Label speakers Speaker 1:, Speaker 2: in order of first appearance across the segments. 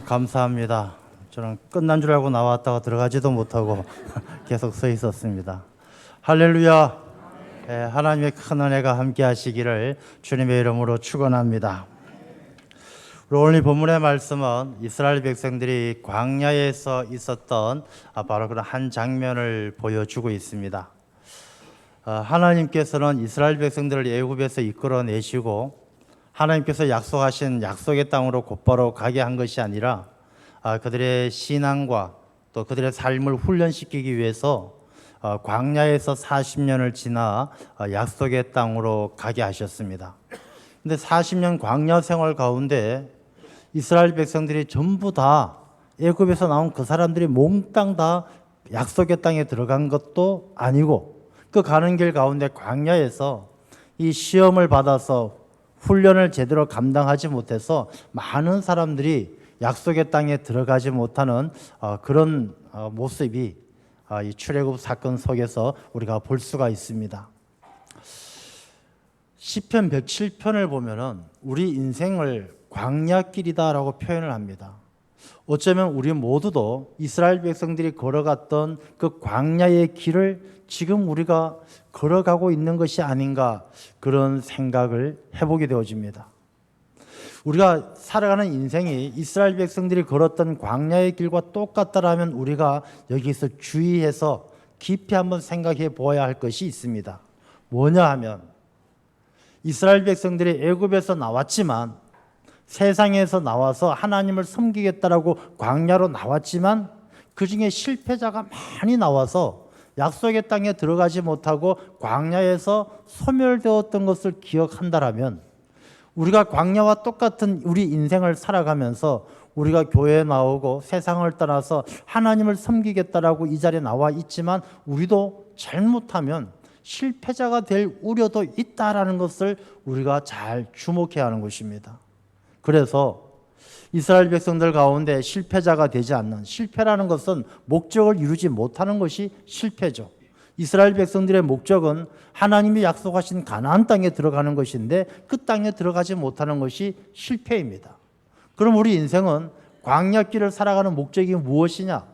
Speaker 1: 감사합니다. 저는 끝난 줄 알고 나왔다가 들어가지도 못하고 계속 서 있었습니다. 할렐루야. 하나님의 큰 은혜가 함께 하시기를 주님의 이름으로 축원합니다. 오늘 본문의 말씀은 이스라엘 백성들이 광야에서 있었던 바로 그런 한 장면을 보여주고 있습니다. 하나님께서는 이스라엘 백성들을 애굽에서 이끌어내시고 하나님께서 약속하신 약속의 땅으로 곧바로 가게 한 것이 아니라 그들의 신앙과 또 그들의 삶을 훈련시키기 위해서 광야에서 40년을 지나 약속의 땅으로 가게 하셨습니다. 근데 40년 광야 생활 가운데 이스라엘 백성들이 전부 다 애굽에서 나온 그 사람들이 몽땅 다 약속의 땅에 들어간 것도 아니고 그 가는 길 가운데 광야에서 이 시험을 받아서 훈련을 제대로 감당하지 못해서 많은 사람들이 약속의 땅에 들어가지 못하는 그런 모습이 이 출애굽 사건 속에서 우리가 볼 수가 있습니다. 시편 107편을 보면은 우리 인생을 광야길이다라고 표현을 합니다. 어쩌면 우리 모두도 이스라엘 백성들이 걸어갔던 그 광야의 길을 지금 우리가 걸어가고 있는 것이 아닌가 그런 생각을 해보게 되어집니다. 우리가 살아가는 인생이 이스라엘 백성들이 걸었던 광야의 길과 똑같다라면 우리가 여기서 주의해서 깊이 한번 생각해 보아야 할 것이 있습니다. 뭐냐 하면 이스라엘 백성들이 애굽에서 나왔지만 세상에서 나와서 하나님을 섬기겠다라고 광야로 나왔지만 그 중에 실패자가 많이 나와서 약속의 땅에 들어가지 못하고 광야에서 소멸되었던 것을 기억한다라면 우리가 광야와 똑같은 우리 인생을 살아가면서 우리가 교회에 나오고 세상을 떠나서 하나님을 섬기겠다라고 이 자리에 나와 있지만 우리도 잘못하면 실패자가 될 우려도 있다라는 것을 우리가 잘 주목해야 하는 것입니다. 그래서 이스라엘 백성들 가운데 실패자가 되지 않는, 실패라는 것은 목적을 이루지 못하는 것이 실패죠. 이스라엘 백성들의 목적은 하나님이 약속하신 가나안 땅에 들어가는 것인데 그 땅에 들어가지 못하는 것이 실패입니다. 그럼 우리 인생은 광야길을 살아가는 목적이 무엇이냐?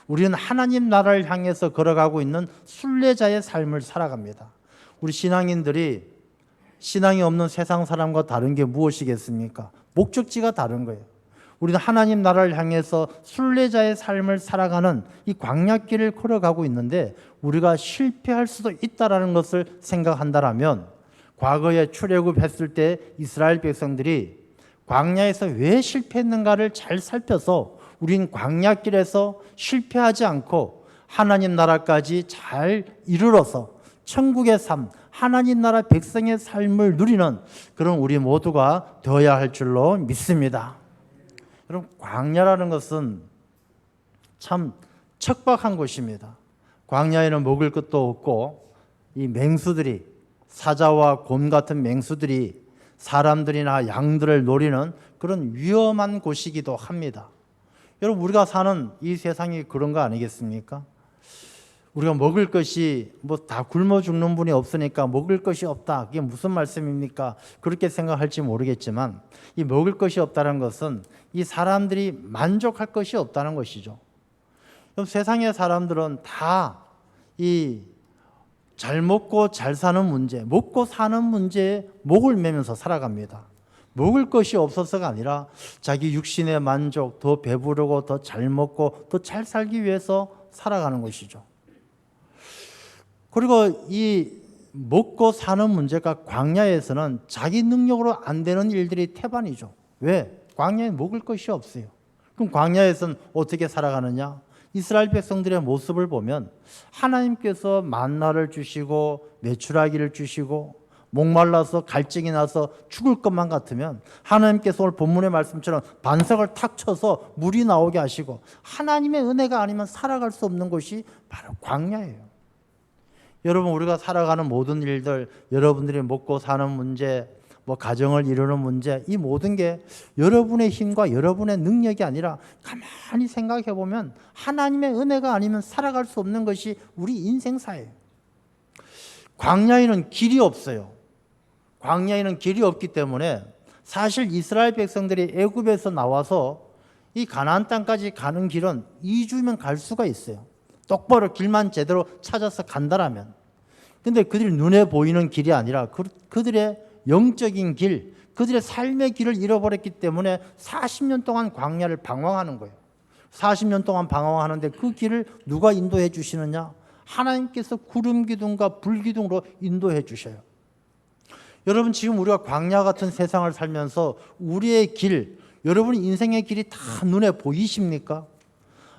Speaker 1: 우리는 하나님 나라를 향해서 걸어가고 있는 순례자의 삶을 살아갑니다. 우리 신앙인들이 신앙이 없는 세상 사람과 다른 게 무엇이겠습니까? 목적지가 다른 거예요. 우리는 하나님 나라를 향해서 순례자의 삶을 살아가는 이 광야길을 걸어가고 있는데 우리가 실패할 수도 있다는 것을 생각한다면 과거에 출애굽했을 때 이스라엘 백성들이 광야에서 왜 실패했는가를 잘 살펴서 우린 광야길에서 실패하지 않고 하나님 나라까지 잘 이르러서 천국의 삶, 하나님 나라 백성의 삶을 누리는 그런 우리 모두가 되어야 할 줄로 믿습니다. 여러분, 광야라는 것은 참 척박한 곳입니다. 광야에는 먹을 것도 없고 이 맹수들이, 사자와 곰 같은 맹수들이 사람들이나 양들을 노리는 그런 위험한 곳이기도 합니다. 여러분, 우리가 사는 이 세상이 그런 거 아니겠습니까? 우리가 먹을 것이 다 굶어 죽는 분이 없으니까 먹을 것이 없다. 그게 무슨 말씀입니까? 그렇게 생각할지 모르겠지만 이 먹을 것이 없다는 것은 이 사람들이 만족할 것이 없다는 것이죠. 그럼 세상의 사람들은 다 이 잘 먹고 잘 사는 문제, 먹고 사는 문제에 목을 매면서 살아갑니다. 먹을 것이 없어서가 아니라 자기 육신의 만족, 더 배부르고 더 잘 먹고 더 잘 살기 위해서 살아가는 것이죠. 그리고 이 먹고 사는 문제가 광야에서는 자기 능력으로 안 되는 일들이 태반이죠. 왜? 광야에 먹을 것이 없어요. 그럼 광야에서는 어떻게 살아가느냐? 이스라엘 백성들의 모습을 보면 하나님께서 만나를 주시고 메추라기를 주시고 목말라서 갈증이 나서 죽을 것만 같으면 하나님께서 오늘 본문의 말씀처럼 반석을 탁 쳐서 물이 나오게 하시고 하나님의 은혜가 아니면 살아갈 수 없는 곳이 바로 광야예요. 여러분, 우리가 살아가는 모든 일들, 여러분들이 먹고 사는 문제, 가정을 이루는 문제, 이 모든 게 여러분의 힘과 여러분의 능력이 아니라 가만히 생각해 보면 하나님의 은혜가 아니면 살아갈 수 없는 것이 우리 인생사예요. 광야에는 길이 없어요. 광야에는 길이 없기 때문에 사실 이스라엘 백성들이 애굽에서 나와서 이 가나안 땅까지 가는 길은 2주면 갈 수가 있어요. 똑바로 길만 제대로 찾아서 간다라면. 근데 그들이 눈에 보이는 길이 아니라 그들의 영적인 길, 그들의 삶의 길을 잃어버렸기 때문에 40년 동안 광야를 방황하는 거예요. 40년 동안 방황하는데 그 길을 누가 인도해 주시느냐? 하나님께서 구름 기둥과 불 기둥으로 인도해 주셔요. 여러분, 지금 우리가 광야 같은 세상을 살면서 우리의 길, 여러분 인생의 길이 다 눈에 보이십니까?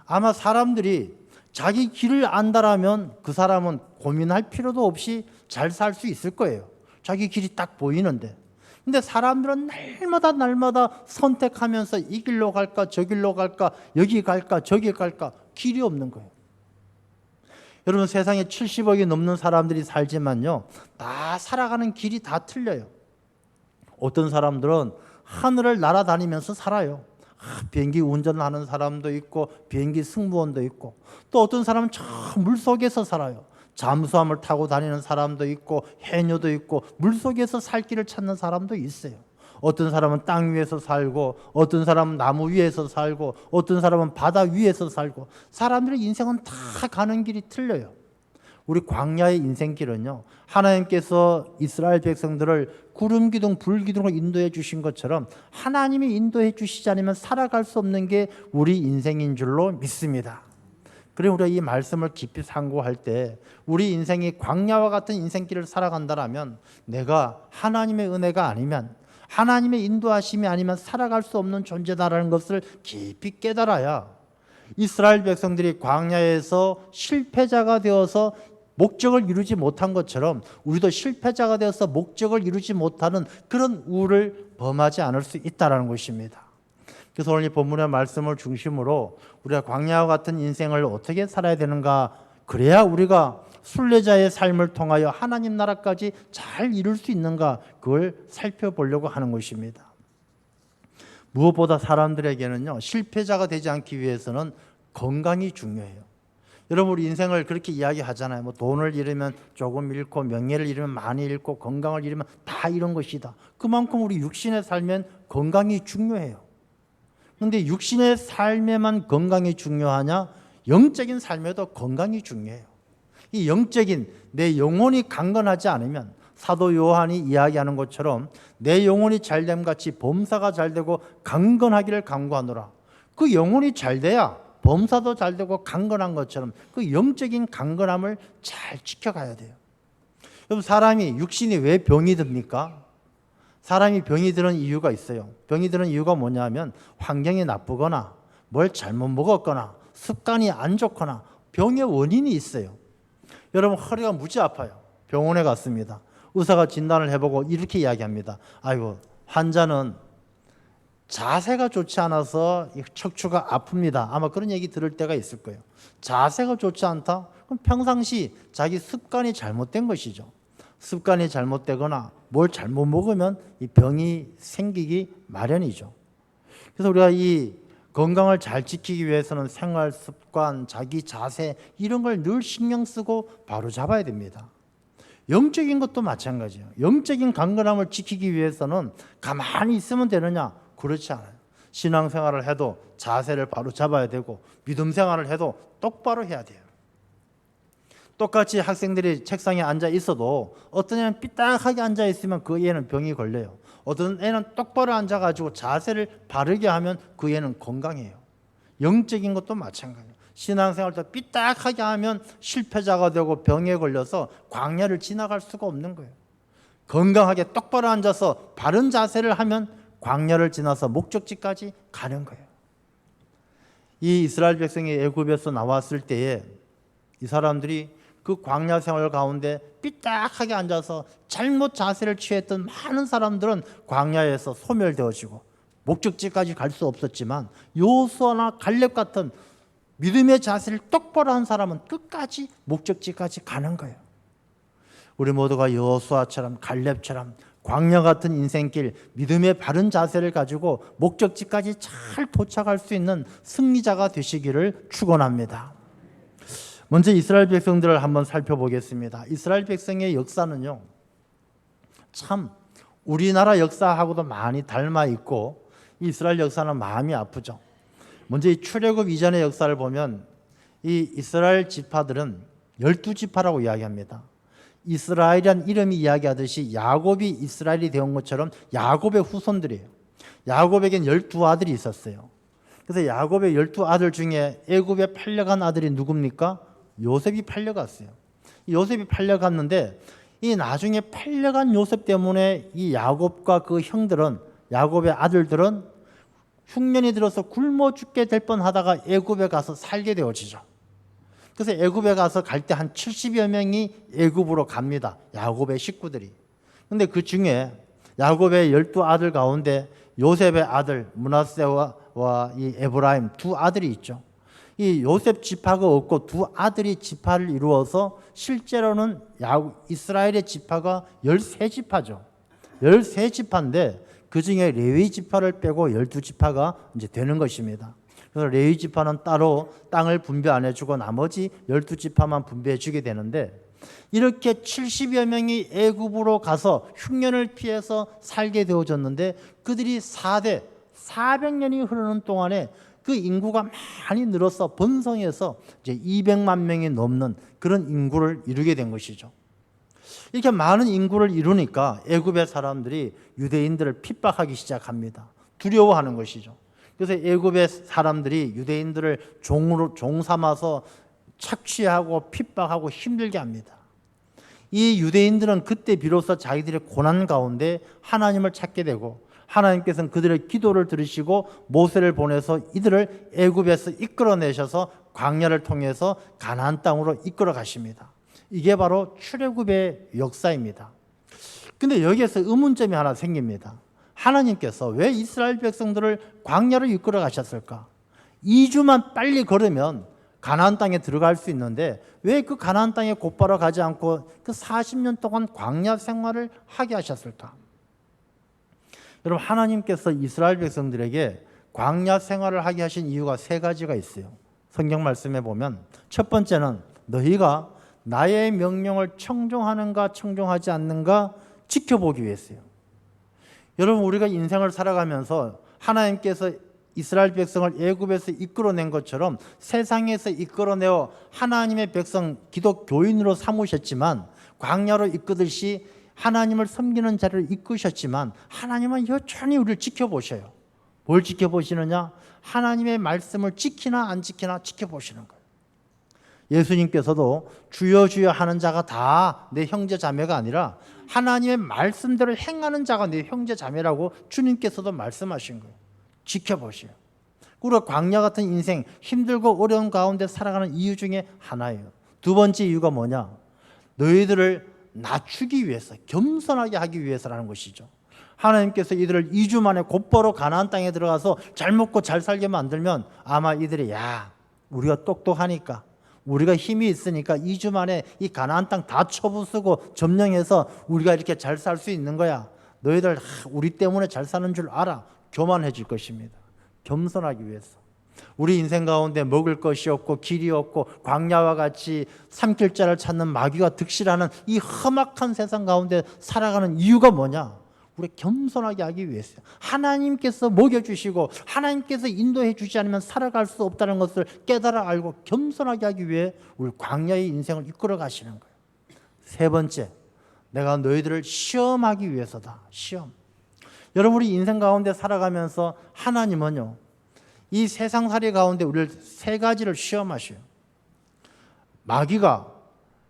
Speaker 1: 아마 사람들이 자기 길을 안다라면 그 사람은 고민할 필요도 없이 잘 살 수 있을 거예요. 자기 길이 딱 보이는데. 근데 사람들은 날마다 선택하면서 이 길로 갈까 저 길로 갈까 여기 갈까 저기 갈까 길이 없는 거예요. 여러분, 세상에 70억이 넘는 사람들이 살지만요, 다 살아가는 길이 다 틀려요. 어떤 사람들은 하늘을 날아다니면서 살아요. 비행기 운전하는 사람도 있고 비행기 승무원도 있고, 또 어떤 사람은 저 물속에서 살아요. 잠수함을 타고 다니는 사람도 있고 해녀도 있고 물속에서 살 길을 찾는 사람도 있어요. 어떤 사람은 땅 위에서 살고, 어떤 사람은 나무 위에서 살고, 어떤 사람은 바다 위에서 살고, 사람들의 인생은 다 가는 길이 틀려요. 우리 광야의 인생길은요, 하나님께서 이스라엘 백성들을 구름 기둥, 불 기둥으로 인도해 주신 것처럼 하나님이 인도해 주시지 않으면 살아갈 수 없는 게 우리 인생인 줄로 믿습니다. 그리고 우리가 이 말씀을 깊이 상고할 때 우리 인생이 광야와 같은 인생길을 살아간다라면 내가 하나님의 은혜가 아니면, 하나님의 인도하심이 아니면 살아갈 수 없는 존재다라는 것을 깊이 깨달아야, 이스라엘 백성들이 광야에서 실패자가 되어서 목적을 이루지 못한 것처럼 우리도 실패자가 되어서 목적을 이루지 못하는 그런 우를 범하지 않을 수 있다는 것입니다. 그래서 오늘 이 본문의 말씀을 중심으로 우리가 광야와 같은 인생을 어떻게 살아야 되는가, 그래야 우리가 순례자의 삶을 통하여 하나님 나라까지 잘 이룰 수 있는가, 그걸 살펴보려고 하는 것입니다. 무엇보다 사람들에게는요, 실패자가 되지 않기 위해서는 건강이 중요해요. 여러분, 우리 인생을 그렇게 이야기하잖아요. 뭐 돈을 잃으면 조금 잃고, 명예를 잃으면 많이 잃고, 건강을 잃으면 다 이런 것이다. 그만큼 우리 육신의 삶엔 건강이 중요해요. 그런데 육신의 삶에만 건강이 중요하냐? 영적인 삶에도 건강이 중요해요. 이 영적인 내 영혼이 강건하지 않으면, 사도 요한이 이야기하는 것처럼 내 영혼이 잘됨 같이 범사가 잘되고 강건하기를 간구하노라. 그 영혼이 잘돼야 범사도 잘되고 강건한 것처럼 그 영적인 강건함을 잘 지켜가야 돼요. 여러분, 사람이, 육신이 왜 병이 듭니까? 사람이 병이 드는 이유가 있어요. 병이 드는 이유가 뭐냐면 환경이 나쁘거나 뭘 잘못 먹었거나 습관이 안 좋거나 병의 원인이 있어요. 여러분, 허리가 무지 아파요. 병원에 갔습니다. 의사가 진단을 해보고 이렇게 이야기합니다. 아이고, 환자는 자세가 좋지 않아서 척추가 아픕니다. 아마 그런 얘기 들을 때가 있을 거예요. 자세가 좋지 않다? 그럼 평상시 자기 습관이 잘못된 것이죠. 습관이 잘못되거나 뭘 잘못 먹으면 이 병이 생기기 마련이죠. 그래서 우리가 이 건강을 잘 지키기 위해서는 생활 습관, 자기 자세 이런 걸 늘 신경 쓰고 바로 잡아야 됩니다. 영적인 것도 마찬가지예요. 영적인 강건함을 지키기 위해서는 가만히 있으면 되느냐? 그렇지 않아요. 신앙생활을 해도 자세를 바로 잡아야 되고, 믿음 생활을 해도 똑바로 해야 돼요. 똑같이 학생들이 책상에 앉아 있어도 어떤 애는 삐딱하게 앉아 있으면 그 애는 병이 걸려요. 어떤 애는 똑바로 앉아가지고 자세를 바르게 하면 그 애는 건강해요. 영적인 것도 마찬가지예요. 신앙생활도 삐딱하게 하면 실패자가 되고 병에 걸려서 광야를 지나갈 수가 없는 거예요. 건강하게 똑바로 앉아서 바른 자세를 하면 광야를 지나서 목적지까지 가는 거예요. 이 이스라엘 백성이 애굽에서 나왔을 때에 이 사람들이 그 광야 생활 가운데 삐딱하게 앉아서 잘못 자세를 취했던 많은 사람들은 광야에서 소멸되어지고 목적지까지 갈 수 없었지만, 여호수아나 갈렙 같은 믿음의 자세를 똑바로 한 사람은 끝까지 목적지까지 가는 거예요. 우리 모두가 여호수아처럼 갈렙처럼 광야 같은 인생길, 믿음의 바른 자세를 가지고 목적지까지 잘 도착할 수 있는 승리자가 되시기를 축원합니다. 먼저 이스라엘 백성들을 한번 살펴보겠습니다. 이스라엘 백성의 역사는요, 참 우리나라 역사하고도 많이 닮아 있고 이스라엘 역사는 마음이 아프죠. 먼저 이 출애굽 이전의 역사를 보면 이 이스라엘 지파들은 12지파라고 이야기합니다. 이스라엘이란 이름이 이야기하듯이 야곱이 이스라엘이 되온 것처럼 야곱의 후손들이에요. 야곱에겐 12아들이 있었어요. 그래서 야곱의 12아들 중에 애굽에 팔려간 아들이 누굽니까? 요셉이 팔려갔어요. 요셉이 팔려갔는데 이 나중에 팔려간 요셉 때문에 이 야곱과 그 형들은, 야곱의 아들들은 흉년이 들어서 굶어 죽게 될 뻔하다가 애굽에 가서 살게 되어지죠. 그래서 애굽에 가서 갈 때 한 70여 명이 애굽으로 갑니다. 야곱의 식구들이. 근데 그 중에 야곱의 12아들 가운데 요셉의 아들 므낫세와 이 에브라임 두 아들이 있죠. 이 요셉 지파가 없고 두 아들이 지파를 이루어서 실제로는 이스라엘의 지파가 13지파죠. 13지파인데 그 중에 레위 지파를 빼고 12지파가 이제 되는 것입니다. 그래서 레위 지파는 따로 땅을 분배 안 해주고 나머지 12지파만 분배해 주게 되는데, 이렇게 70여 명이 애굽으로 가서 흉년을 피해서 살게 되어졌는데, 그들이 4대 400년이 흐르는 동안에 그 인구가 많이 늘어서 번성해서 이제 200만 명이 넘는 그런 인구를 이루게 된 것이죠. 이렇게 많은 인구를 이루니까 애굽의 사람들이 유대인들을 핍박하기 시작합니다. 두려워하는 것이죠. 그래서 애굽의 사람들이 유대인들을 종 삼아서 착취하고 핍박하고 힘들게 합니다. 이 유대인들은 그때 비로소 자기들의 고난 가운데 하나님을 찾게 되고, 하나님께서는 그들의 기도를 들으시고 모세를 보내서 이들을 애굽에서 이끌어내셔서 광야를 통해서 가나안 땅으로 이끌어 가십니다. 이게 바로 출애굽의 역사입니다. 근데 여기에서 의문점이 하나 생깁니다. 하나님께서 왜 이스라엘 백성들을 광야로 이끌어 가셨을까? 2주만 빨리 걸으면 가나안 땅에 들어갈 수 있는데 왜 그 가나안 땅에 곧바로 가지 않고 그 40년 동안 광야 생활을 하게 하셨을까? 여러분, 하나님께서 이스라엘 백성들에게 광야 생활을 하게 하신 이유가 세 가지가 있어요. 성경 말씀에 보면 첫 번째는 너희가 나의 명령을 청종하는가 청종하지 않는가 지켜보기 위해서요. 여러분, 우리가 인생을 살아가면서 하나님께서 이스라엘 백성을 애굽에서 이끌어낸 것처럼 세상에서 이끌어내어 하나님의 백성 기독교인으로 삼으셨지만, 광야로 이끄듯이 하나님을 섬기는 자를 이끄셨지만 하나님은 여전히 우리를 지켜보셔요. 뭘 지켜보시느냐? 하나님의 말씀을 지키나 안 지키나 지켜보시는 거예요. 예수님께서도 주여 주여 하는 자가 다 내 형제 자매가 아니라 하나님의 말씀대로 행하는 자가 내 형제 자매라고 주님께서도 말씀하신 거예요. 지켜보세요. 우리가 광야 같은 인생, 힘들고 어려운 가운데 살아가는 이유 중에 하나예요. 두 번째 이유가 뭐냐? 너희들을 낮추기 위해서, 겸손하게 하기 위해서라는 것이죠. 하나님께서 이들을 2주 만에 곧바로 가나안 땅에 들어가서 잘 먹고 잘 살게 만들면 아마 이들이 우리가 똑똑하니까, 우리가 힘이 있으니까 2주 만에 이 가나안 땅 다 쳐부수고 점령해서 우리가 이렇게 잘 살 수 있는 거야. 너희들 우리 때문에 잘 사는 줄 알아. 교만해질 것입니다. 겸손하기 위해서. 우리 인생 가운데 먹을 것이 없고 길이 없고 광야와 같이 삼킬 자를 찾는 마귀가 득실하는 이 험악한 세상 가운데 살아가는 이유가 뭐냐? 우리 겸손하게 하기 위해서요. 하나님께서 먹여주시고 하나님께서 인도해 주지 않으면 살아갈 수 없다는 것을 깨달아 알고 겸손하게 하기 위해 우리 광야의 인생을 이끌어 가시는 거예요. 세 번째, 내가 너희들을 시험하기 위해서다. 시험. 여러분, 우리 인생 가운데 살아가면서 하나님은요, 이 세상살이 가운데 우리를 세 가지를 시험하셔요. 마귀가,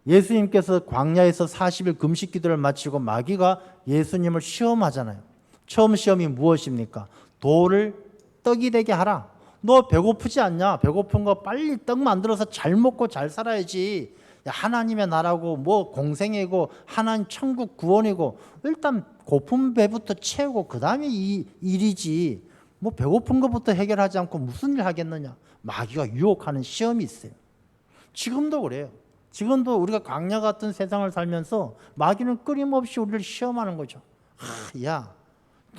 Speaker 1: 예수님께서 광야에서 40일 금식 기도를 마치고 마귀가 예수님을 시험하잖아요. 처음 시험이 무엇입니까? 돌을 떡이 되게 하라. 너 배고프지 않냐? 배고픈 거 빨리 떡 만들어서 잘 먹고 잘 살아야지. 하나님의 나라고 뭐 공생이고 하나님 천국 구원이고 일단 고픈 배부터 채우고 그 다음에 이 일이지, 뭐 배고픈 것부터 해결하지 않고 무슨 일 하겠느냐. 마귀가 유혹하는 시험이 있어요. 지금도 그래요. 지금도 우리가 광야 같은 세상을 살면서 마귀는 끊임없이 우리를 시험하는 거죠. 야,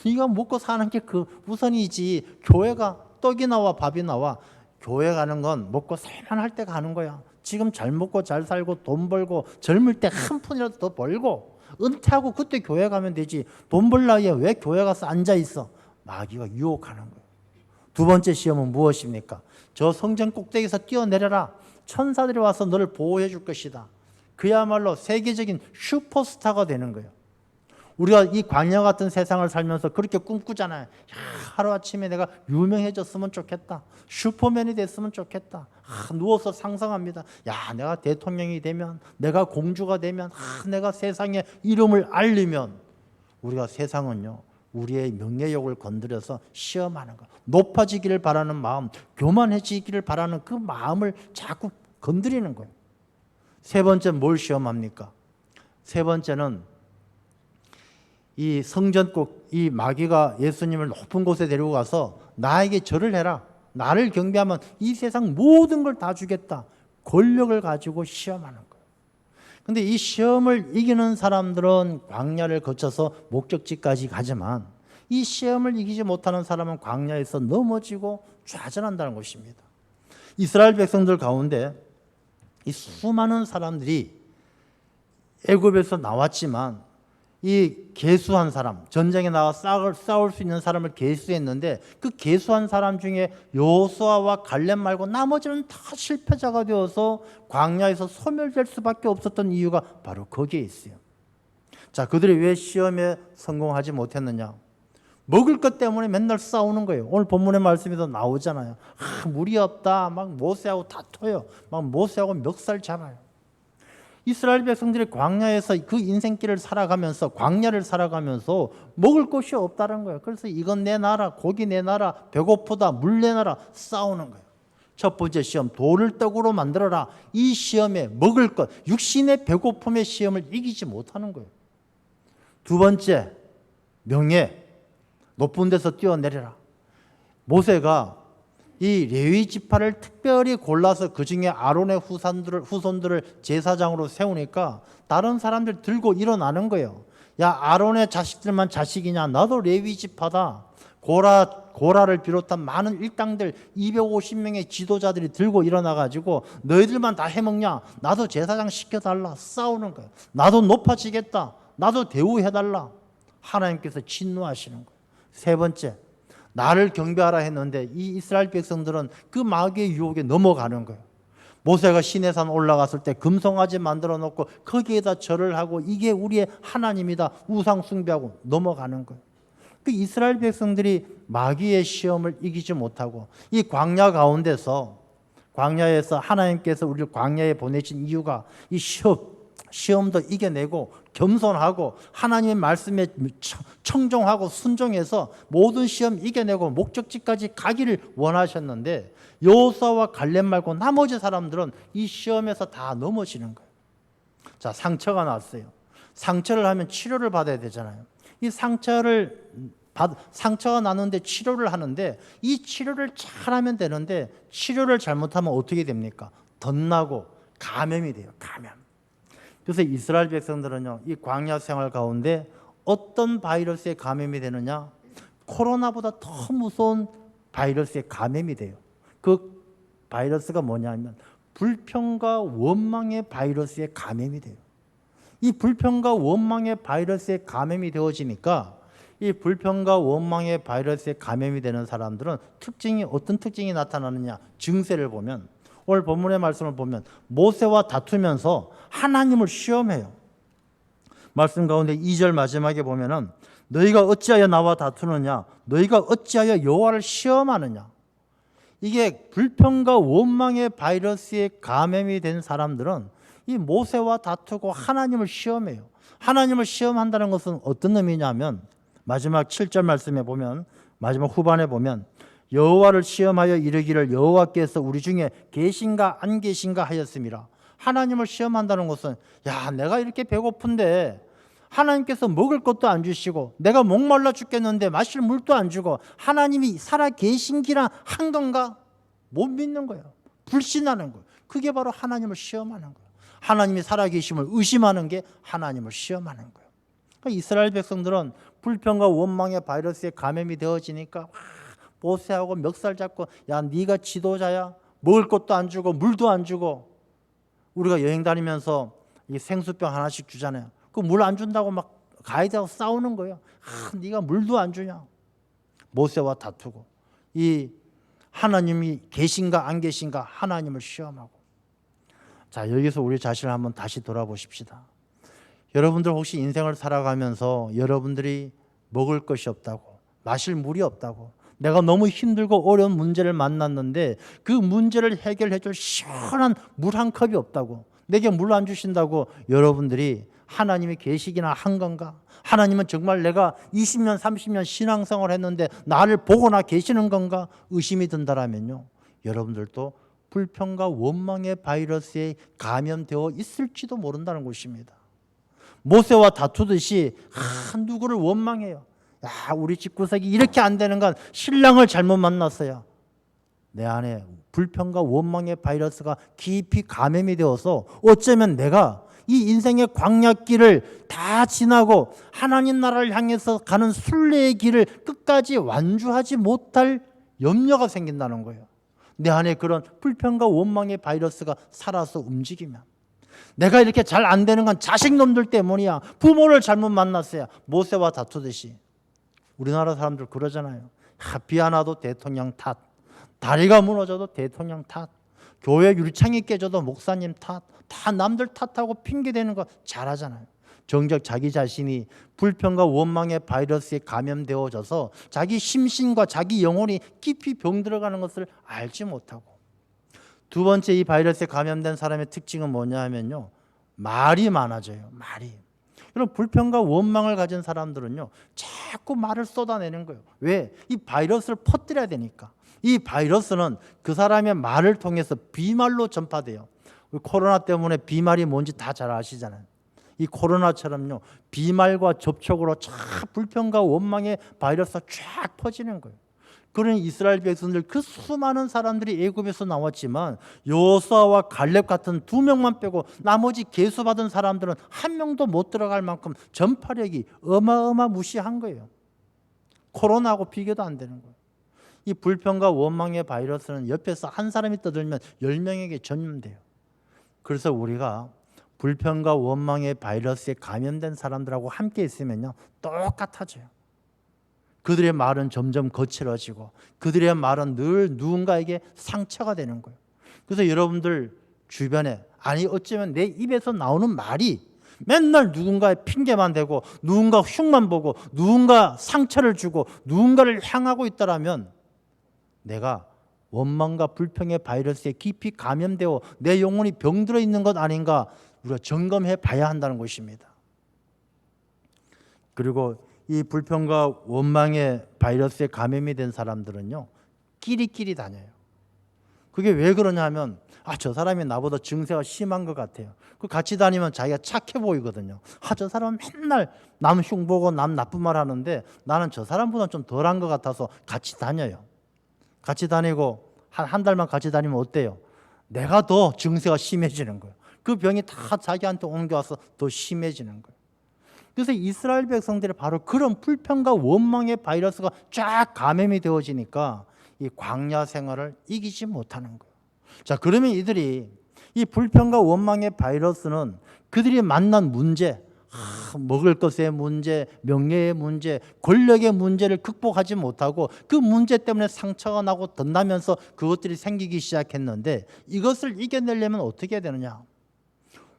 Speaker 1: 네가 먹고 사는 게 그 우선이지. 교회가 떡이 나와 밥이 나와. 교회 가는 건 먹고 살만할 때 가는 거야. 지금 잘 먹고 잘 살고 돈 벌고 젊을 때 한 푼이라도 더 벌고 은퇴하고 그때 교회 가면 되지. 돈 벌 나이에 왜 교회 가서 앉아 있어? 마귀가 유혹하는 거예요. 두 번째 시험은 무엇입니까? 저 성전 꼭대기에서 뛰어내려라. 천사들이 와서 너를 보호해 줄 것이다. 그야말로 세계적인 슈퍼스타가 되는 거예요. 우리가 이 광야 같은 세상을 살면서 그렇게 꿈꾸잖아요. 야, 하루아침에 내가 유명해졌으면 좋겠다. 슈퍼맨이 됐으면 좋겠다. 누워서 상상합니다. 야, 내가 대통령이 되면, 내가 공주가 되면, 내가 세상에 이름을 알리면, 우리가 세상은요, 우리의 명예욕을 건드려서 시험하는 거. 높아지기를 바라는 마음, 교만해지기를 바라는 그 마음을 자꾸 건드리는 거예요. 세 번째 뭘 시험합니까? 세 번째는 이 성전 꼭 이 마귀가 예수님을 높은 곳에 데리고 가서 나에게 절을 해라. 나를 경배하면 이 세상 모든 걸 다 주겠다. 권력을 가지고 시험하는 거예요. 근데 이 시험을 이기는 사람들은 광야를 거쳐서 목적지까지 가지만 이 시험을 이기지 못하는 사람은 광야에서 넘어지고 좌절한다는 것입니다. 이스라엘 백성들 가운데 이 수많은 사람들이 애굽에서 나왔지만 이 계수한 사람, 전쟁에 나와 싸울 수 있는 사람을 계수했는데 그 계수한 사람 중에 여호수아와 갈렙 말고 나머지는 다 실패자가 되어서 광야에서 소멸될 수밖에 없었던 이유가 바로 거기에 있어요. 자, 그들이 왜 시험에 성공하지 못했느냐? 먹을 것 때문에 맨날 싸우는 거예요. 오늘 본문의 말씀에도 나오잖아요. 물이 없다. 막 모세하고 다퉈요. 막 모세하고 멱살 잡아요. 이스라엘 백성들이 광야에서 그 인생길을 살아가면서 광야를 살아가면서 먹을 것이 없다는 거예요. 그래서 이건 내놔라, 고기 내놔라, 배고프다, 물 내놔라 싸우는 거예요. 첫 번째 시험, 돌을 떡으로 만들어라. 이 시험에 먹을 것, 육신의 배고픔의 시험을 이기지 못하는 거예요. 두 번째, 명예, 높은 데서 뛰어내려라. 모세가 이 레위 지파를 특별히 골라서 그 중에 아론의 후손들을 제사장으로 세우니까 다른 사람들 들고 일어나는 거예요. 야, 아론의 자식들만 자식이냐? 나도 레위 지파다. 고라를 비롯한 많은 일당들 250명의 지도자들이 들고 일어나가지고 너희들만 다 해먹냐? 나도 제사장 시켜달라. 싸우는 거예요. 나도 높아지겠다. 나도 대우해달라. 하나님께서 진노하시는 거예요. 세 번째, 나를 경배하라 했는데 이 이스라엘 백성들은 그 마귀의 유혹에 넘어가는 거예요. 모세가 시내산 올라갔을 때 금송아지 만들어 놓고 거기에다 절을 하고 이게 우리의 하나님이다. 우상 숭배하고 넘어가는 거예요. 그 이스라엘 백성들이 마귀의 시험을 이기지 못하고 이 광야 가운데서 광야에서 하나님께서 우리를 광야에 보내신 이유가 이 시험도 이겨내고 겸손하고 하나님의 말씀에 청종하고 순종해서 모든 시험 이겨내고 목적지까지 가기를 원하셨는데 여호수아와 갈렙 말고 나머지 사람들은 이 시험에서 다 넘어지는 거예요. 자, 상처가 났어요. 상처를 하면 치료를 받아야 되잖아요. 이 상처가 났는데 치료를 하는데 이 치료를 잘하면 되는데 치료를 잘못하면 어떻게 됩니까? 덧나고 감염이 돼요. 감염. 그래서 이스라엘 백성들은요, 이 광야 생활 가운데 어떤 바이러스에 감염이 되느냐? 코로나보다 더 무서운 바이러스에 감염이 돼요. 그 바이러스가 뭐냐면 불평과 원망의 바이러스에 감염이 돼요. 이 불평과 원망의 바이러스에 감염이 되어지니까 이 불평과 원망의 바이러스에 감염이 되는 사람들은 어떤 특징이 나타나느냐? 증세를 보면 오늘 본문의 말씀을 보면 모세와 다투면서 하나님을 시험해요. 말씀 가운데 2절 마지막에 보면은 너희가 어찌하여 나와 다투느냐? 너희가 어찌하여 여호와를 시험하느냐? 이게 불평과 원망의 바이러스에 감염이 된 사람들은 이 모세와 다투고 하나님을 시험해요. 하나님을 시험한다는 것은 어떤 의미냐면 마지막 7절 말씀에 보면 마지막 후반에 보면 여호와를 시험하여 이르기를 여호와께서 우리 중에 계신가 안 계신가 하였습니다. 하나님을 시험한다는 것은 야, 내가 이렇게 배고픈데 하나님께서 먹을 것도 안 주시고 내가 목말라 죽겠는데 마실 물도 안 주고 하나님이 살아 계신기나 한 건가? 못 믿는 거예요. 불신하는 거예요. 그게 바로 하나님을 시험하는 거예요. 하나님이 살아 계심을 의심하는 게 하나님을 시험하는 거예요. 그러니까 이스라엘 백성들은 불평과 원망의 바이러스에 감염이 되어지니까 모세하고 멱살 잡고 야, 네가 지도자야? 먹을 것도 안 주고 물도 안 주고 우리가 여행 다니면서 이 생수병 하나씩 주잖아요. 그 물 안 준다고 막 가이드하고 싸우는 거예요. 네가 물도 안 주냐? 모세와 다투고 이 하나님이 계신가 안 계신가 하나님을 시험하고. 자, 여기서 우리 자신을 한번 다시 돌아보십시다. 여러분들 혹시 인생을 살아가면서 여러분들이 먹을 것이 없다고, 마실 물이 없다고, 내가 너무 힘들고 어려운 문제를 만났는데 그 문제를 해결해 줄 시원한 물 한 컵이 없다고, 내게 물 안 주신다고 여러분들이 하나님이 계시기나 한 건가? 하나님은 정말 내가 20년 30년 신앙생활을 했는데 나를 보거나 계시는 건가? 의심이 든다라면요, 여러분들도 불평과 원망의 바이러스에 감염되어 있을지도 모른다는 것입니다. 모세와 다투듯이 누구를 원망해요. 야, 우리 집구석이 이렇게 안 되는 건 신랑을 잘못 만났어요. 내 안에 불평과 원망의 바이러스가 깊이 감염이 되어서 어쩌면 내가 이 인생의 광야길을 다 지나고 하나님 나라를 향해서 가는 순례의 길을 끝까지 완주하지 못할 염려가 생긴다는 거예요. 내 안에 그런 불평과 원망의 바이러스가 살아서 움직이면, 내가 이렇게 잘 안 되는 건 자식놈들 때문이야, 부모를 잘못 만났어요. 모세와 다투듯이. 우리나라 사람들 그러잖아요. 비 안 와도 대통령 탓, 다리가 무너져도 대통령 탓, 교회 율창이 깨져도 목사님 탓, 다 남들 탓하고 핑계대는 거 잘하잖아요. 정작 자기 자신이 불평과 원망의 바이러스에 감염되어져서 자기 심신과 자기 영혼이 깊이 병들어가는 것을 알지 못하고. 두 번째, 이 바이러스에 감염된 사람의 특징은 뭐냐 하면요, 말이 많아져요. 말이. 그럼 불평과 원망을 가진 사람들은요, 자꾸 말을 쏟아내는 거예요. 왜? 이 바이러스를 퍼뜨려야 되니까. 이 바이러스는 그 사람의 말을 통해서 비말로 전파돼요. 코로나 때문에 비말이 뭔지 다 잘 아시잖아요. 이 코로나처럼요, 비말과 접촉으로 쫙 불평과 원망의 바이러스가 쫙 퍼지는 거예요. 그러니 이스라엘 백성들, 그 수많은 사람들이 애굽에서 나왔지만 여호수아와 갈렙 같은 두 명만 빼고 나머지 계수받은 사람들은 한 명도 못 들어갈 만큼 전파력이 어마어마무시한 거예요. 코로나하고 비교도 안 되는 거예요. 이 불평과 원망의 바이러스는 옆에서 한 사람이 떠들면 10명에게 전염돼요. 그래서 우리가 불평과 원망의 바이러스에 감염된 사람들하고 함께 있으면요, 똑같아져요. 그들의 말은 점점 거칠어지고 그들의 말은 늘 누군가에게 상처가 되는 거예요. 그래서 여러분들 주변에, 아니 어쩌면 내 입에서 나오는 말이 맨날 누군가의 핑계만 대고 누군가 흉만 보고 누군가 상처를 주고 누군가를 향하고 있다라면 내가 원망과 불평의 바이러스에 깊이 감염되어 내 영혼이 병들어 있는 것 아닌가 우리가 점검해 봐야 한다는 것입니다. 그리고 이 불평과 원망의 바이러스에 감염이 된 사람들은요, 끼리끼리 다녀요. 그게 왜 그러냐 하면, 저 사람이 나보다 증세가 심한 것 같아요. 그 같이 다니면 자기가 착해 보이거든요. 저 사람은 맨날 남 흉보고 남 나쁜 말 하는데 나는 저 사람보다 좀 덜한 것 같아서 같이 다녀요. 같이 다니고 한 달만 같이 다니면 어때요? 내가 더 증세가 심해지는 거예요. 그 병이 다 자기한테 옮겨와서 더 심해지는 거예요. 그래서 이스라엘 백성들이 바로 그런 불평과 원망의 바이러스가 쫙 감염이 되어지니까 이 광야 생활을 이기지 못하는 거예요. 자, 그러면 이들이 이 불평과 원망의 바이러스는 그들이 만난 문제, 먹을 것의 문제, 명예의 문제, 권력의 문제를 극복하지 못하고 그 문제 때문에 상처가 나고 덧나면서 그것들이 생기기 시작했는데, 이것을 이겨내려면 어떻게 해야 되느냐?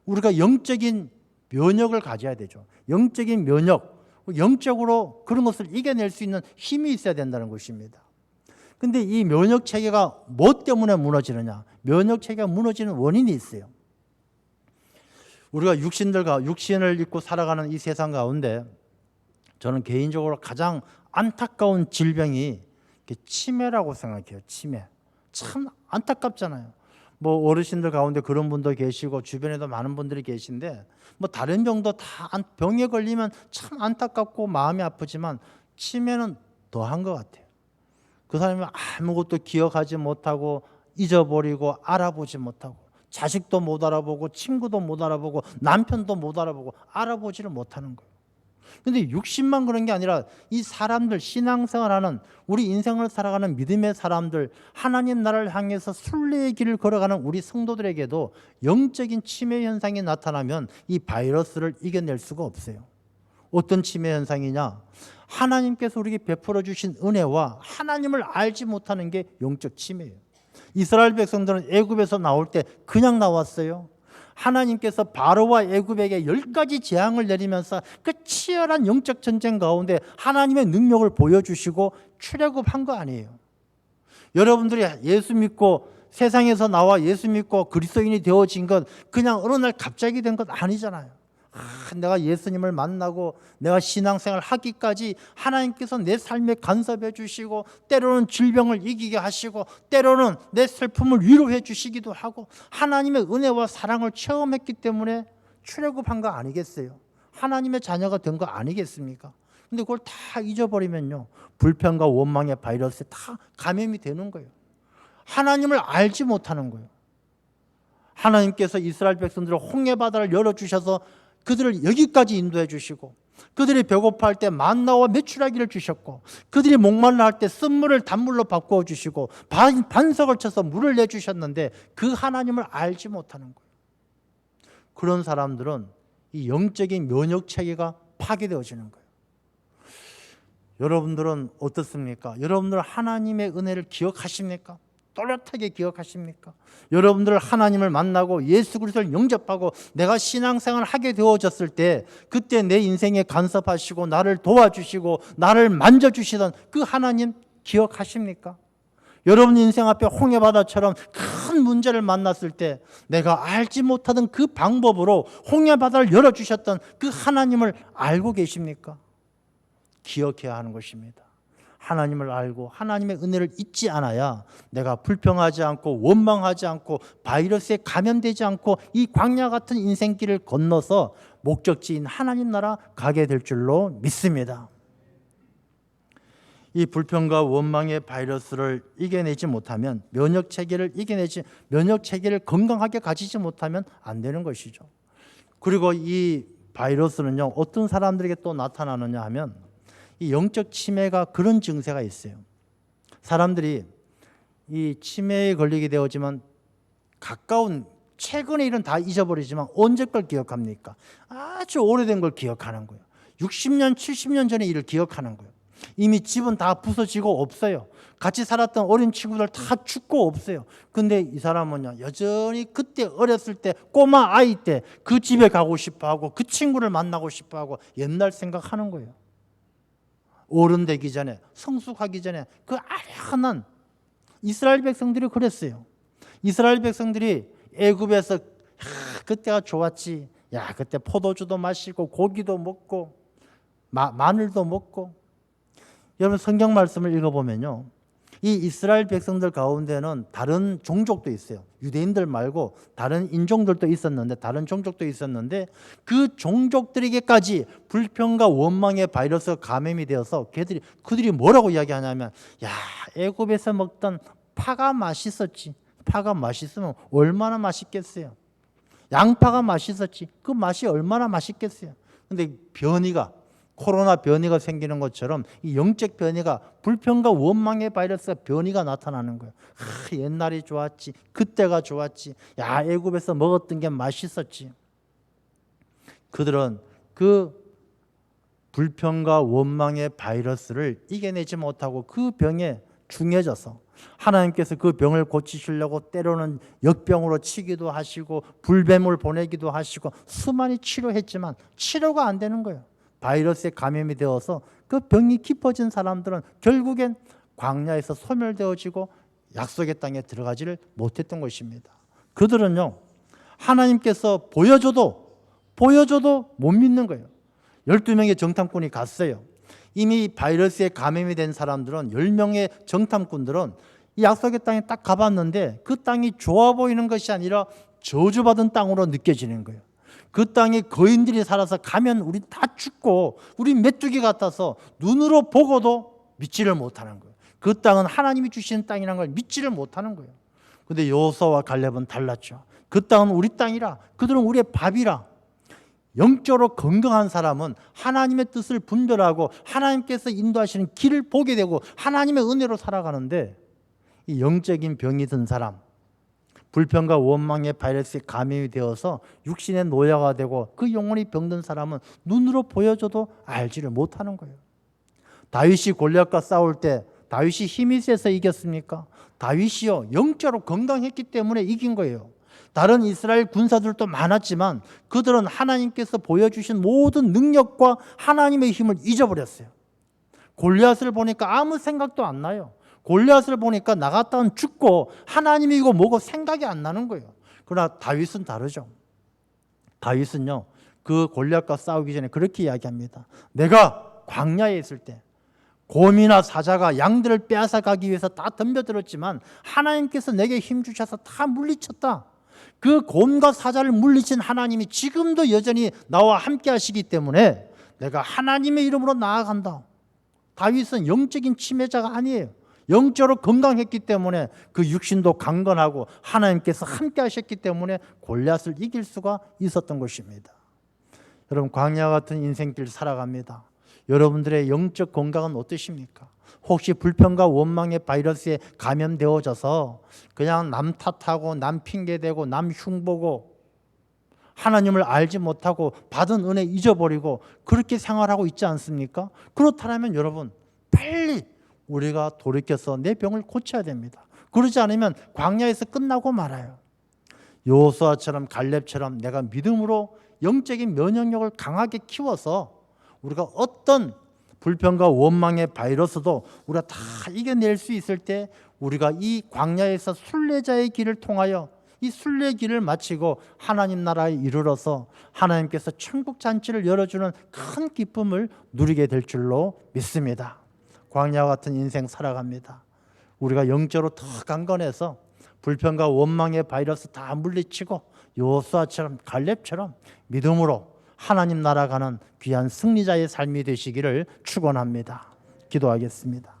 Speaker 1: 우리가 영적인 면역을 가져야 되죠. 영적인 면역, 영적으로 그런 것을 이겨낼 수 있는 힘이 있어야 된다는 것입니다. 근데 이 면역 체계가 뭐 때문에 무너지느냐? 면역 체계가 무너지는 원인이 있어요. 우리가 육신을 입고 살아가는 이 세상 가운데 저는 개인적으로 가장 안타까운 질병이 치매라고 생각해요. 치매. 참 안타깝잖아요. 뭐 어르신들 가운데 그런 분도 계시고 주변에도 많은 분들이 계신데, 뭐 다른 병도 다 병에 걸리면 참 안타깝고 마음이 아프지만 치매는 더한 것 같아요. 그 사람이 아무것도 기억하지 못하고 잊어버리고 알아보지 못하고 자식도 못 알아보고 친구도 못 알아보고 남편도 못 알아보고 알아보지를 못하는 거예요. 그런데 육신만 그런 게 아니라 이 사람들, 신앙생활하는 우리 인생을 살아가는 믿음의 사람들, 하나님 나라를 향해서 순례의 길을 걸어가는 우리 성도들에게도 영적인 치매 현상이 나타나면 이 바이러스를 이겨낼 수가 없어요. 어떤 치매 현상이냐? 하나님께서 우리에게 베풀어 주신 은혜와 하나님을 알지 못하는 게 영적 침해예요. 이스라엘 백성들은 애굽에서 나올 때 그냥 나왔어요. 하나님께서 바로와 애굽에게 10가지 재앙을 내리면서 그 치열한 영적 전쟁 가운데 하나님의 능력을 보여주시고 출애굽한 거 아니에요. 여러분들이 예수 믿고 세상에서 나와 예수 믿고 그리스도인이 되어진 것 그냥 어느 날 갑자기 된 것 아니잖아요. 내가 예수님을 만나고 내가 신앙생활 하기까지 하나님께서 내 삶에 간섭해 주시고 때로는 질병을 이기게 하시고 때로는 내 슬픔을 위로해 주시기도 하고 하나님의 은혜와 사랑을 체험했기 때문에 출애굽한 거 아니겠어요? 하나님의 자녀가 된 거 아니겠습니까? 근데 그걸 다 잊어버리면요, 불평과 원망의 바이러스에 다 감염이 되는 거예요. 하나님을 알지 못하는 거예요. 하나님께서 이스라엘 백성들을 홍해 바다를 열어주셔서 그들을 여기까지 인도해 주시고 그들이 배고파할 때 만나와 메추라기를 주셨고 그들이 목말라 할 때 쓴물을 단물로 바꾸어 주시고 반석을 쳐서 물을 내주셨는데 그 하나님을 알지 못하는 거예요. 그런 사람들은 이 영적인 면역체계가 파괴되어지는 거예요. 여러분들은 어떻습니까? 여러분들 하나님의 은혜를 기억하십니까? 또렷하게 기억하십니까? 여러분들 하나님을 만나고 예수 그리스도를 영접하고 내가 신앙생활을 하게 되어졌을 때 그때 내 인생에 간섭하시고 나를 도와주시고 나를 만져주시던 그 하나님 기억하십니까? 여러분 인생 앞에 홍해바다처럼 큰 문제를 만났을 때 내가 알지 못하던 그 방법으로 홍해바다를 열어주셨던 그 하나님을 알고 계십니까? 기억해야 하는 것입니다. 하나님을 알고 하나님의 은혜를 잊지 않아야 내가 불평하지 않고 원망하지 않고 바이러스에 감염되지 않고 이 광야 같은 인생길을 건너서 목적지인 하나님 나라 가게 될 줄로 믿습니다. 이 불평과 원망의 바이러스를 이겨내지 못하면 면역 체계를 건강하게 가지지 못하면 안 되는 것이죠. 그리고 이 바이러스는요, 어떤 사람들에게 또 나타나느냐 하면 이 영적 치매가 그런 증세가 있어요. 사람들이 이 치매에 걸리게 되었지만 가까운 최근의 일은 다 잊어버리지만 언제 걸 기억합니까? 아주 오래된 걸 기억하는 거예요. 60년, 70년 전의 일을 기억하는 거예요. 이미 집은 다 부서지고 없어요. 같이 살았던 어린 친구들 다 죽고 없어요. 근데 이 사람은요, 여전히 그때 어렸을 때 꼬마 아이 때 그 집에 가고 싶어하고 그 친구를 만나고 싶어하고 옛날 생각하는 거예요. 어른 되기 전에, 성숙하기 전에 그 아련한 이스라엘 백성들이 그랬어요. 이스라엘 백성들이 애굽에서 그때가 좋았지. 야, 그때 포도주도 마시고 고기도 먹고 마늘도 먹고. 여러분 성경 말씀을 읽어보면요, 이 이스라엘 백성들 가운데는 다른 종족도 있어요. 유대인들 말고 다른 인종들도 있었는데, 다른 종족도 있었는데 그 종족들에게까지 불평과 원망의 바이러스가 감염이 되어서 그들이 뭐라고 이야기하냐면, 야, 애굽에서 먹던 파가 맛있었지. 파가 맛있으면 얼마나 맛있겠어요. 양파가 맛있었지. 그 맛이 얼마나 맛있겠어요. 근데 코로나 변이가 생기는 것처럼 이 영적 변이가, 불평과 원망의 바이러스가 변이가 나타나는 거예요. 옛날이 좋았지. 그때가 좋았지. 야, 애굽에서 먹었던 게 맛있었지. 그들은 그 불평과 원망의 바이러스를 이겨내지 못하고 그 병에 중해져서 하나님께서 그 병을 고치시려고 때로는 역병으로 치기도 하시고 불뱀을 보내기도 하시고 수많이 치료했지만 치료가 안 되는 거예요. 바이러스에 감염이 되어서 그 병이 깊어진 사람들은 결국엔 광야에서 소멸되어지고 약속의 땅에 들어가지를 못했던 것입니다. 그들은요, 하나님께서 보여줘도 못 믿는 거예요. 12명의 정탐꾼이 갔어요. 이미 바이러스에 감염이 된 사람들은 10명의 정탐꾼들은 이 약속의 땅에 딱 가봤는데 그 땅이 좋아 보이는 것이 아니라 저주받은 땅으로 느껴지는 거예요. 그 땅에 거인들이 살아서 가면 우리 다 죽고 우리 메뚜기 같아서 눈으로 보고도 믿지를 못하는 거예요. 그 땅은 하나님이 주시는 땅이라는 걸 믿지를 못하는 거예요. 그런데 여호수아와 갈렙은 달랐죠. 그 땅은 우리 땅이라, 그들은 우리의 밥이라. 영적으로 건강한 사람은 하나님의 뜻을 분별하고 하나님께서 인도하시는 길을 보게 되고 하나님의 은혜로 살아가는데, 이 영적인 병이 든 사람, 불평과 원망의 바이러스에 감염이 되어서 육신의 노예가 되고 그 영혼이 병든 사람은 눈으로 보여줘도 알지를 못하는 거예요. 다윗이 골리앗과 싸울 때 다윗이 힘이 세서 이겼습니까? 다윗이요 영적으로 건강했기 때문에 이긴 거예요. 다른 이스라엘 군사들도 많았지만 그들은 하나님께서 보여주신 모든 능력과 하나님의 힘을 잊어버렸어요. 골리앗을 보니까 아무 생각도 안 나요. 골리앗을 보니까 나갔다는 죽고 하나님이 이거 뭐고 생각이 안 나는 거예요. 그러나 다윗은 다르죠. 다윗은요 그 골리앗과 싸우기 전에 그렇게 이야기합니다. 내가 광야에 있을 때 곰이나 사자가 양들을 빼앗아 가기 위해서 다 덤벼들었지만 하나님께서 내게 힘 주셔서 다 물리쳤다. 그 곰과 사자를 물리친 하나님이 지금도 여전히 나와 함께 하시기 때문에 내가 하나님의 이름으로 나아간다. 다윗은 영적인 치매자가 아니에요. 영적으로 건강했기 때문에 그 육신도 강건하고 하나님께서 함께 하셨기 때문에 골리앗을 이길 수가 있었던 것입니다. 여러분 광야 같은 인생길 살아갑니다. 여러분들의 영적 건강은 어떠십니까? 혹시 불평과 원망의 바이러스에 감염되어져서 그냥 남 탓하고 남 핑계대고 남 흉보고 하나님을 알지 못하고 받은 은혜 잊어버리고 그렇게 생활하고 있지 않습니까? 그렇다면 여러분 빨리 우리가 돌이켜서 내 병을 고쳐야 됩니다. 그러지 않으면 광야에서 끝나고 말아요. 여호수아처럼 갈렙처럼 내가 믿음으로 영적인 면역력을 강하게 키워서 우리가 어떤 불평과 원망의 바이러스도 우리가 다 이겨낼 수 있을 때 우리가 이 광야에서 순례자의 길을 통하여 이 순례길을 마치고 하나님 나라에 이르러서 하나님께서 천국 잔치를 열어주는 큰 기쁨을 누리게 될 줄로 믿습니다. 광야와 같은 인생 살아갑니다. 우리가 영적으로 더 강건해서 불평과 원망의 바이러스 다 물리치고 여호수아처럼 갈렙처럼 믿음으로 하나님 나라 가는 귀한 승리자의 삶이 되시기를 축원합니다. 기도하겠습니다.